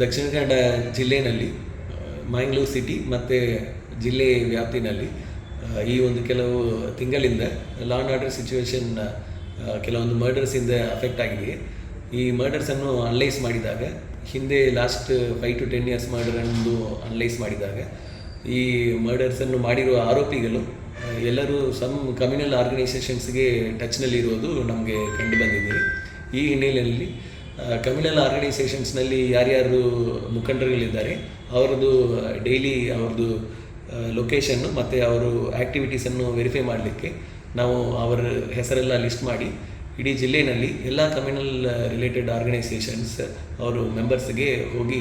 ದಕ್ಷಿಣ ಕನ್ನಡ ಜಿಲ್ಲೆಯಲ್ಲಿ ಮ್ಯಾಂಗ್ಳೂರು ಸಿಟಿ ಮತ್ತು ಜಿಲ್ಲೆ ವ್ಯಾಪ್ತಿನಲ್ಲಿ ಈ ಒಂದು ಕೆಲವು ತಿಂಗಳಿಂದ ಲಾ ಆ್ಯಂಡ್ ಆರ್ಡರ್ ಸಿಚುವೇಶನ್ ಕೆಲವೊಂದು ಮರ್ಡರ್ಸಿಂದ ಅಫೆಕ್ಟ್ ಆಗಿದೆ. ಈ ಮರ್ಡರ್ಸನ್ನು ಅನಲೈಸ್ ಮಾಡಿದಾಗ ಹಿಂದೆ ಲಾಸ್ಟ್ 5 to 10 years ಮರ್ಡರನ್ನು ಅನಲೈಸ್ ಮಾಡಿದಾಗ ಈ ಮರ್ಡರ್ಸನ್ನು ಮಾಡಿರುವ ಆರೋಪಿಗಳು ಎಲ್ಲರೂ ಸಮ್ ಕಮ್ಯುನಲ್ ಆರ್ಗನೈಸೇಷನ್ಸ್ಗೆ ಟಚ್ನಲ್ಲಿರುವುದು ನಮಗೆ ಕಂಡು ಬಂದಿದೆ. ಈ ಹಿನ್ನೆಲೆಯಲ್ಲಿ ಕಮ್ಯುನಲ್ ಆರ್ಗನೈಸೇಷನ್ಸ್ನಲ್ಲಿ ಯಾರ್ಯಾರು ಮುಖಂಡರುಗಳಿದ್ದಾರೆ ಅವರದ್ದು ಡೈಲಿ ಅವ್ರದ್ದು ಲೊಕೇಶನ್ನು ಮತ್ತು ಅವರು ಆ್ಯಕ್ಟಿವಿಟೀಸನ್ನು ವೆರಿಫೈ ಮಾಡಲಿಕ್ಕೆ ನಾವು ಅವರ ಹೆಸರೆಲ್ಲ ಲಿಸ್ಟ್ ಮಾಡಿ ಇಡೀ ಜಿಲ್ಲೆಯಲ್ಲಿ ಎಲ್ಲ ಕಮ್ಯುನಲ್ ರಿಲೇಟೆಡ್ ಆರ್ಗನೈಸೇಷನ್ಸ್ ಅವರು ಮೆಂಬರ್ಸ್ಗೆ ಹೋಗಿ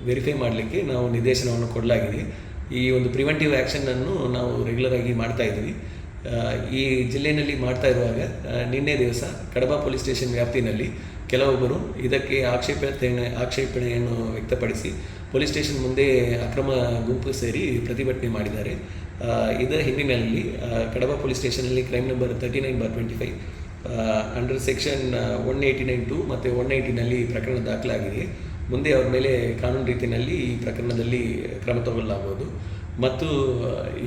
ವೆರಿಫೈ ಮಾಡಲಿಕ್ಕೆ ನಾವು ನಿರ್ದೇಶನವನ್ನು ಕೊಡಲಾಗಿದೆ. ಈ ಒಂದು ಪ್ರಿವೆಂಟಿವ್ ಆ್ಯಕ್ಷನನ್ನು ನಾವು ರೆಗ್ಯುಲರಾಗಿ ಮಾಡ್ತಾಯಿದ್ವಿ. ಈ ಜಿಲ್ಲೆಯಲ್ಲಿ ಮಾಡ್ತಾ ಇರುವಾಗ ನಿನ್ನೆ ದಿವಸ ಕಡಬ ಪೊಲೀಸ್ ಸ್ಟೇಷನ್ ವ್ಯಾಪ್ತಿನಲ್ಲಿ ಕೆಲವೊಬ್ಬರು ಇದಕ್ಕೆ ಆಕ್ಷೇಪಣೆಯನ್ನು ವ್ಯಕ್ತಪಡಿಸಿ ಪೊಲೀಸ್ ಸ್ಟೇಷನ್ ಮುಂದೆ ಅಕ್ರಮ ಗುಂಪು ಸೇರಿ ಪ್ರತಿಭಟನೆ ಮಾಡಿದ್ದಾರೆ. ಇದರ ಹಿನ್ನೆಲೆಯಲ್ಲಿ ಕಡಬ ಪೊಲೀಸ್ ಸ್ಟೇಷನಲ್ಲಿ ಕ್ರೈಮ್ ನಂಬರ್ 39/25 ಅಂಡರ್ ಸೆಕ್ಷನ್ 189(2) ಮತ್ತು 190ನಲ್ಲಿ ಪ್ರಕರಣ ದಾಖಲಾಗಿದೆ. ಮುಂದೆ ಅವ್ರ ಮೇಲೆ ಕಾನೂನು ರೀತಿಯಲ್ಲಿ ಈ ಪ್ರಕರಣದಲ್ಲಿ ಕ್ರಮ ತಗೊಳ್ಳಲಾಗುವುದು. ಮತ್ತು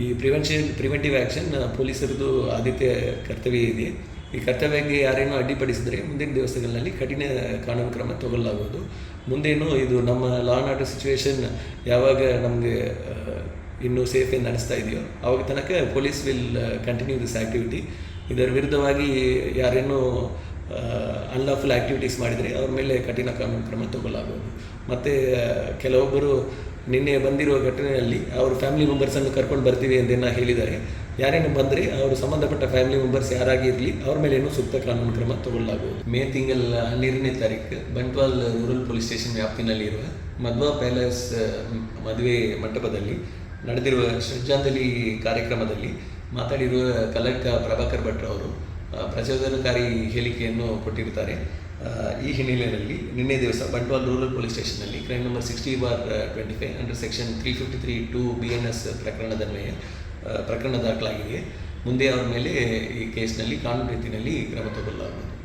ಈ ಪ್ರಿವೆಂಟಿವ್ ಆ್ಯಕ್ಷನ್ ಪೊಲೀಸರದ್ದು ಆದ್ಯತೆಯ ಕರ್ತವ್ಯ ಇದೆ. ಈ ಕರ್ತವ್ಯಕ್ಕೆ ಯಾರೇನೋ ಅಡ್ಡಿಪಡಿಸಿದರೆ ಮುಂದಿನ ದಿವಸಗಳಲ್ಲಿ ಕಠಿಣ ಕಾನೂನು ಕ್ರಮ ತಗೊಳ್ಳಲಾಗುವುದು. ಮುಂದೇನು ಇದು ನಮ್ಮ ಲಾ ಆ್ಯಂಡ್ ಆರ್ಡರ್ ಸಿಚುವೇಶನ್ ಯಾವಾಗ ನಮಗೆ ಇನ್ನೂ ಸೇಫ್ ಎಂದು ಅನಿಸ್ತಾ ಇದೆಯೋ ಆವಾಗ ತನಕ police will continue this activity. ಇದರ ವಿರುದ್ಧವಾಗಿ ಯಾರೇನೋ ಅನ್ಲಾಫುಲ್ ಆ್ಯಕ್ಟಿವಿಟೀಸ್ ಮಾಡಿದರೆ ಅವ್ರ ಮೇಲೆ ಕಠಿಣ ಕಾನೂನು ಕ್ರಮ ತಗೊಳ್ಳಲಾಗುವುದು. ಮತ್ತು ಕೆಲವೊಬ್ಬರು ನಿನ್ನೆ ಬಂದಿರುವ ಘಟನೆಯಲ್ಲಿ ಅವರು ಫ್ಯಾಮಿಲಿ ಮೆಂಬರ್ಸನ್ನು ಕರ್ಕೊಂಡು ಬರ್ತೀವಿ ಎಂದೇನೋ ಹೇಳಿದ್ದಾರೆ. ಯಾರೇನು ಬಂದರೆ ಅವರು ಸಂಬಂಧಪಟ್ಟ ಫ್ಯಾಮಿಲಿ ಮೆಂಬರ್ಸ್ ಯಾರಾಗಿರಲಿ ಅವ್ರ ಮೇಲೇನೂ ಸೂಕ್ತ ಕಾನೂನು ಕ್ರಮ ತಗೊಳ್ಳಲಾಗುವುದು. ಮೇ ತಿಂಗಳ 12ನೇ ತಾರೀಕು ಬಂಟ್ವಾಲ್ ರೂರಲ್ ಪೊಲೀಸ್ ಸ್ಟೇಷನ್ ವ್ಯಾಪ್ತಿನಲ್ಲಿರುವ ಮಧ್ವಾ ಪ್ಯಾಲೇಸ್ ಮದುವೆ ಮಂಟಪದಲ್ಲಿ ನಡೆದಿರುವ ಶ್ರದ್ಧಾಂಜಲಿ ಕಾರ್ಯಕ್ರಮದಲ್ಲಿ ಮಾತಾಡಿರುವ ಕಲಕ್ಕ ಪ್ರಭಾಕರ್ ಭಟ್ ಅವರು ಪ್ರಚೋದನಕಾರಿ ಹೇಳಿಕೆಯನ್ನು ಕೊಟ್ಟಿರ್ತಾರೆ. ಈ ಹಿನ್ನೆಲೆಯಲ್ಲಿ ನಿನ್ನೆ ದಿವಸ ಬಂಟ್ವಾಲ್ ರೂರಲ್ ಪೊಲೀಸ್ ಸ್ಟೇಷನ್ನಲ್ಲಿ crime number 60/25 under section 353(2) BNS ಪ್ರಕರಣ ದಾಖಲಾಗಿದೆ. ಮುಂದೆ ಅವರ ಮೇಲೆ ಈ ಕೇಸ್ನಲ್ಲಿ ಕಾನೂನು ರೀತಿಯಲ್ಲಿ ಕ್ರಮ ತಗೊಳ್ಳಲಾಗುವುದು.